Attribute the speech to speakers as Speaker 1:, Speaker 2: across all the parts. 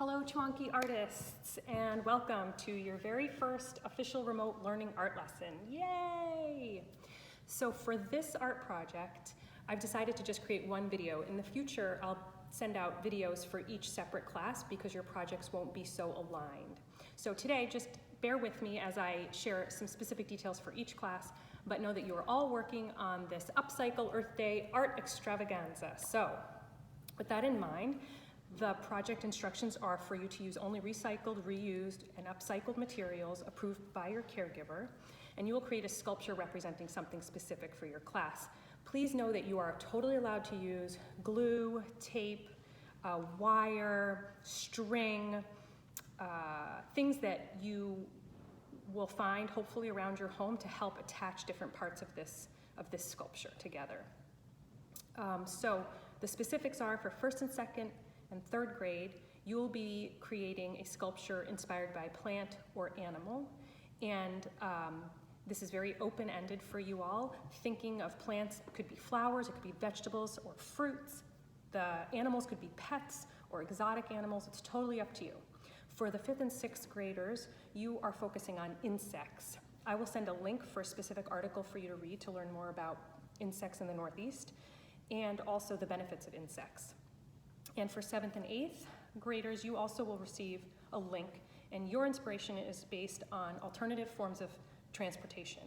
Speaker 1: Hello Chonky artists, and welcome to your very first official remote learning art lesson. Yay! So for this art project, I've decided to just create one video. In the future, I'll send out videos for each separate class because your projects won't be so aligned. So today, just bear with me as I share some specific details for each class, but know that you are all working on this Upcycle Earth Day Art Extravaganza. So with that in mind, the project instructions are for you to use only recycled, reused, and upcycled materials approved by your caregiver, and you will create a sculpture representing something specific for your class. Please know that you are totally allowed to use glue, tape, wire, string, things that you will find hopefully around your home to help attach different parts of this sculpture together. So the specifics are for first and second and third grade, you will be creating a sculpture inspired by plant or animal. And this is very open-ended for you all. Thinking of plants, it could be flowers, it could be vegetables or fruits. The animals could be pets or exotic animals. It's totally up to you. For the 5th and 6th graders, you are focusing on insects. I will send a link for a specific article for you to read to learn more about insects in the Northeast and also the benefits of insects. And for 7th and 8th graders, you also will receive a link, and your inspiration is based on alternative forms of transportation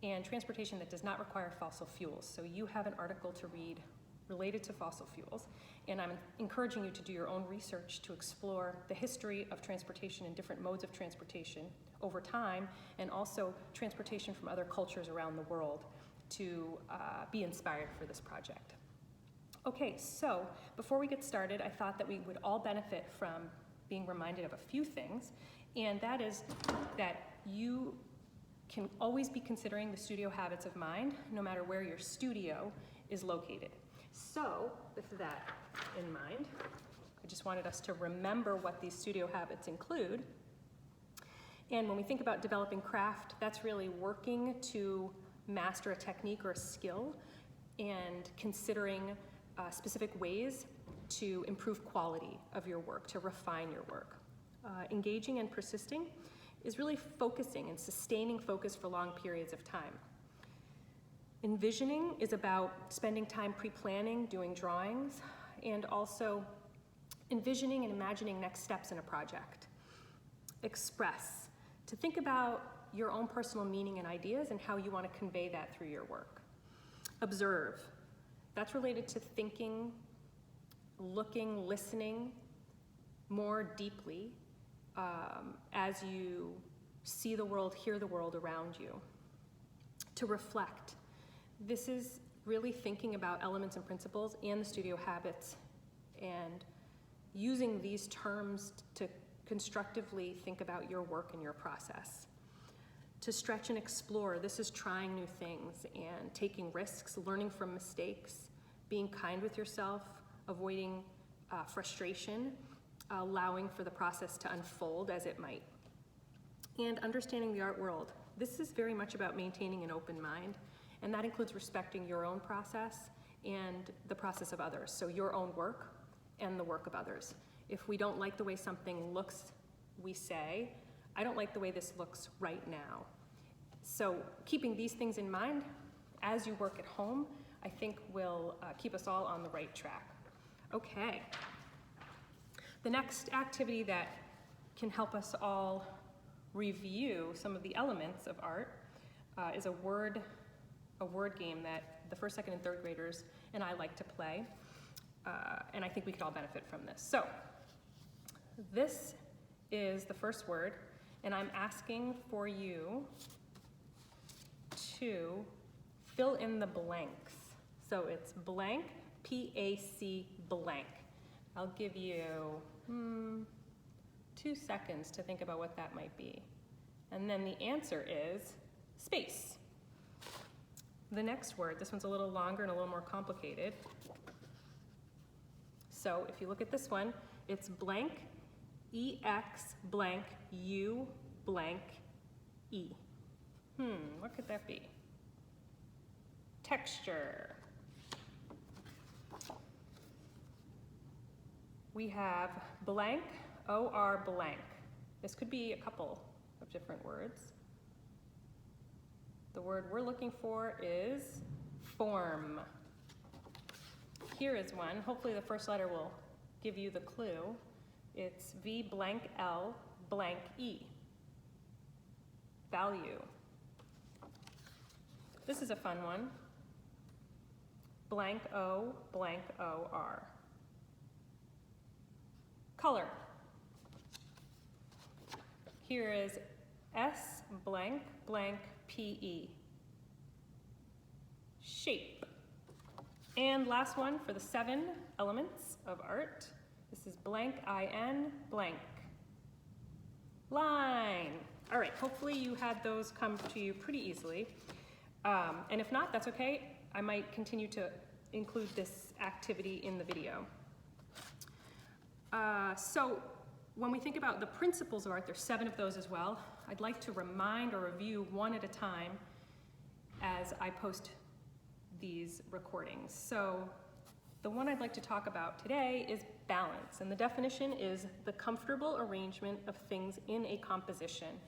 Speaker 1: and transportation that does not require fossil fuels. So you have an article to read related to fossil fuels, and I'm encouraging you to do your own research to explore the history of transportation and different modes of transportation over time, and also transportation from other cultures around the world to be inspired for this project. Okay, so before we get started, I thought that we would all benefit from being reminded of a few things, and that is that you can always be considering the studio habits of mind, no matter where your studio is located. So with that in mind, I just wanted us to remember what these studio habits include. And when we think about developing craft, that's really working to master a technique or a skill and considering specific ways to improve quality of your work, to refine your work. Engaging and persisting is really focusing and sustaining focus for long periods of time. Envisioning is about spending time pre-planning, doing drawings, and also envisioning and imagining next steps in a project. Express, to think about your own personal meaning and ideas and how you want to convey that through your work. Observe, that's related to thinking, looking, listening more deeply as you see the world, hear the world around you. To reflect, this is really thinking about elements and principles and the studio habits and using these terms to constructively think about your work and your process. To stretch and explore, this is trying new things and taking risks, learning from mistakes, being kind with yourself, avoiding frustration, allowing for the process to unfold as it might. And understanding the art world. This is very much about maintaining an open mind, and that includes respecting your own process and the process of others, so your own work and the work of others. If we don't like the way something looks, we say, I don't like the way this looks right now. So keeping these things in mind as you work at home, I think will keep us all on the right track. Okay. The next activity that can help us all review some of the elements of art is a word game that the 1st, 2nd, and 3rd graders and I like to play, and I think we could all benefit from this. So this is the first word, and I'm asking for you to fill in the blanks. So it's blank, P-A-C blank. I'll give you 2 seconds to think about what that might be. And then the answer is space. The next word, this one's a little longer and a little more complicated. So if you look at this one, it's blank, E-X blank, U blank, E. What could that be? Texture. We have blank, O-R blank. This could be a couple of different words. The word we're looking for is form. Here is one. Hopefully the first letter will give you the clue. It's V blank L blank E. Value. This is a fun one. Blank O blank O-R. Color. Here is S blank blank P-E. Shape. And last one for the 7 elements of art. This is blank I-N blank. Line. All right, hopefully you had those come to you pretty easily. And if not, that's okay. I might continue to include this activity in the video. So when we think about the principles of art, there's 7 of those as well. I'd like to remind or review one at a time as I post these recordings. So the one I'd like to talk about today is balance, and the definition is the comfortable arrangement of things in a composition.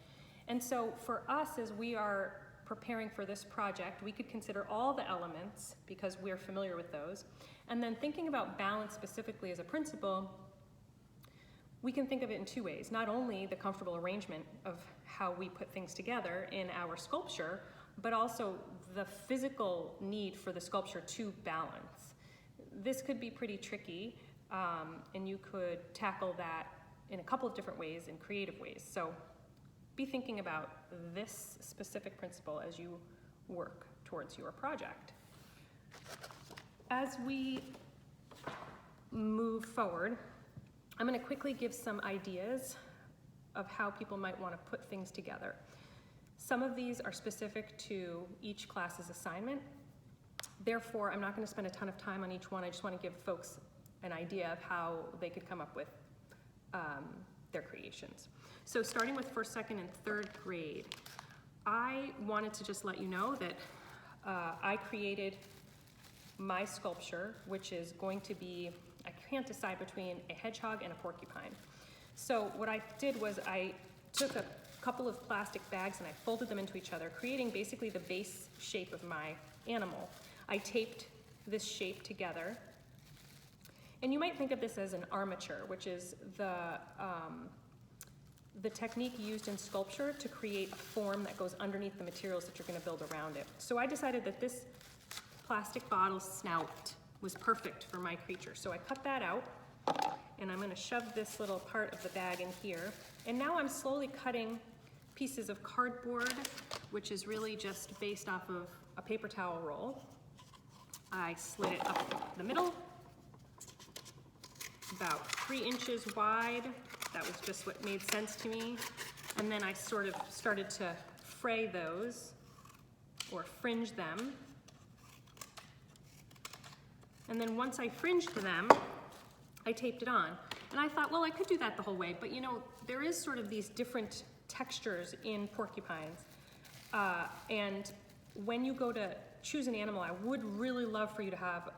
Speaker 1: And so for us, as we are preparing for this project, we could consider all the elements because we're familiar with those. And then thinking about balance specifically as a principle, we can think of it in 2 ways. Not only the comfortable arrangement of how we put things together in our sculpture, but also the physical need for the sculpture to balance. This could be pretty tricky, and you could tackle that in a couple of different ways, in creative ways. So be thinking about this specific principle as you work towards your project. As we move forward, I'm going to quickly give some ideas of how people might want to put things together. Some of these are specific to each class's assignment. Therefore, I'm not going to spend a ton of time on each one. I just want to give folks an idea of how they could come up with their creations. So starting with 1st, 2nd, and 3rd grade, I wanted to just let you know that I created my sculpture, which is going to be, I can't decide between a hedgehog and a porcupine. So what I did was I took a couple of plastic bags and I folded them into each other, creating basically the base shape of my animal. I taped this shape together. And you might think of this as an armature, which is the technique used in sculpture to create a form that goes underneath the materials that you're going to build around it. So I decided that this plastic bottle snout was perfect for my creature. So I cut that out, and I'm going to shove this little part of the bag in here. And now I'm slowly cutting pieces of cardboard, which is really just based off of a paper towel roll. I slit it up the middle, about 3 inches wide. That was just what made sense to me. And then I sort of started to fray those, or fringe them. And then once I fringed them, I taped it on. And I thought, well, I could do that the whole way, but you know, there is sort of these different textures in porcupines. And when you go to choose an animal, I would really love for you to have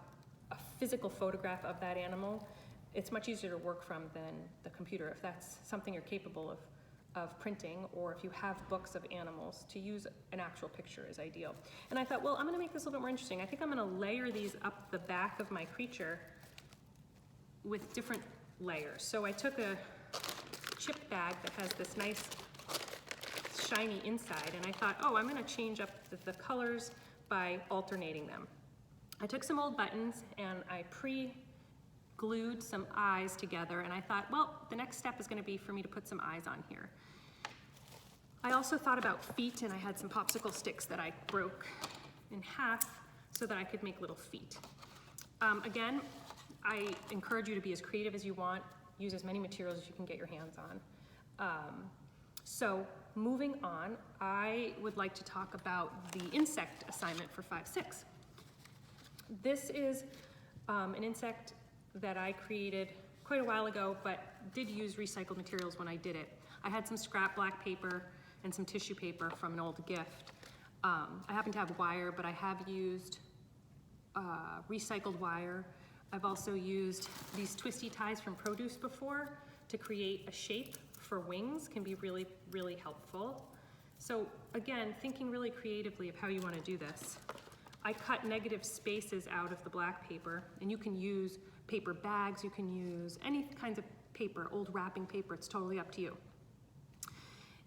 Speaker 1: a physical photograph of that animal. It's much easier to work from than the computer if that's something you're capable of printing, or if you have books of animals, to use an actual picture is ideal. And I thought, well, I'm gonna make this a little bit more interesting. I think I'm gonna layer these up the back of my creature with different layers. So I took a chip bag that has this nice shiny inside, and I thought, oh, I'm gonna change up the colors by alternating them. I took some old buttons and I glued some eyes together, and I thought, well, the next step is going to be for me to put some eyes on here. I also thought about feet, and I had some popsicle sticks that I broke in half so that I could make little feet. Again, I encourage you to be as creative as you want, use as many materials as you can get your hands on. So moving on, I would like to talk about the insect assignment for 5-6. This is an insect that I created quite a while ago, but did use recycled materials when I did it. I had some scrap black paper and some tissue paper from an old gift. I happen to have wire, but I have used recycled wire. I've also used these twisty ties from produce before to create a shape for wings. Can be really, really helpful. So again, thinking really creatively of how you want to do this. I cut negative spaces out of the black paper, and you can use paper bags, you can use any kinds of paper, old wrapping paper, it's totally up to you.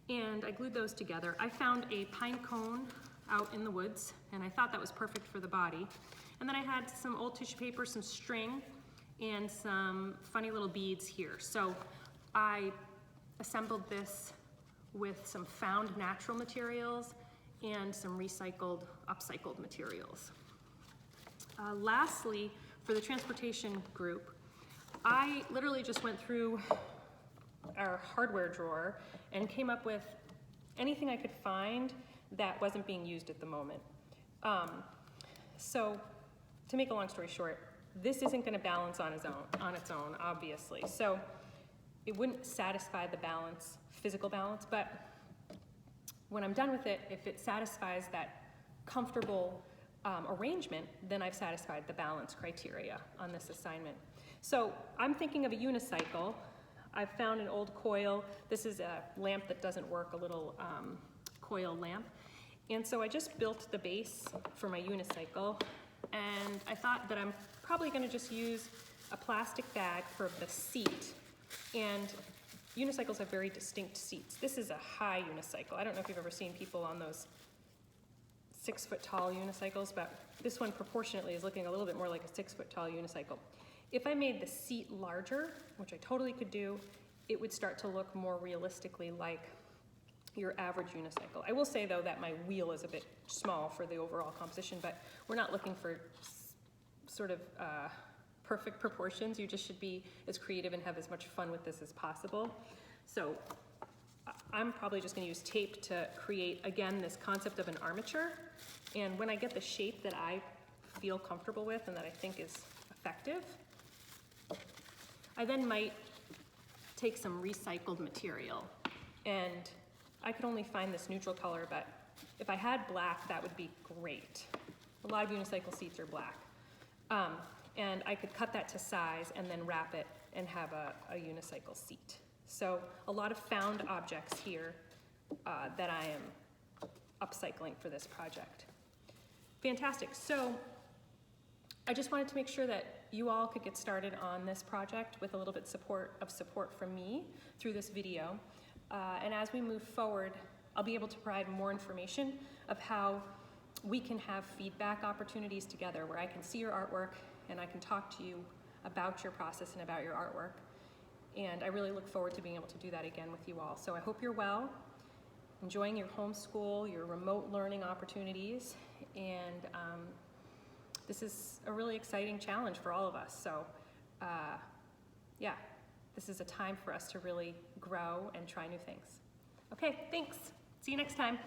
Speaker 1: And I glued those together. I found a pine cone out in the woods, and I thought that was perfect for the body. And then I had some old tissue paper, some string, and some funny little beads here. So I assembled this with some found natural materials and some recycled, upcycled materials. Lastly, for the transportation group, I literally just went through our hardware drawer and came up with anything I could find that wasn't being used at the moment. So to make a long story short, this isn't gonna balance on its own, obviously. So it wouldn't satisfy the balance, physical balance, but when I'm done with it, if it satisfies that comfortable arrangement, then I've satisfied the balance criteria on this assignment. So I'm thinking of a unicycle. I've found an old coil. This is a lamp that doesn't work, a little coil lamp. And so I just built the base for my unicycle, and I thought that I'm probably gonna just use a plastic bag for the seat. And unicycles have very distinct seats. This is a high unicycle. I don't know if you've ever seen people on those 6 foot tall unicycles, but this one proportionately is looking a little bit more like a 6 foot tall unicycle. If I made the seat larger, which I totally could do, it would start to look more realistically like your average unicycle. I will say though that my wheel is a bit small for the overall composition, but we're not looking for sort of perfect proportions. You just should be as creative and have as much fun with this as possible. So I'm probably just gonna use tape to create, again, this concept of an armature. And when I get the shape that I feel comfortable with and that I think is effective, I then might take some recycled material. And I could only find this neutral color, but if I had black, that would be great. A lot of unicycle seats are black. And I could cut that to size and then wrap it and have a unicycle seat. So a lot of found objects here that I am upcycling for this project. Fantastic. So I just wanted to make sure that you all could get started on this project with a little bit of support from me through this video. And as we move forward, I'll be able to provide more information of how we can have feedback opportunities together where I can see your artwork and I can talk to you about your process and about your artwork. And I really look forward to being able to do that again with you all. So I hope you're well, enjoying your homeschool, your remote learning opportunities, and this is a really exciting challenge for all of us. So yeah, this is a time for us to really grow and try new things. Okay, thanks. See you next time.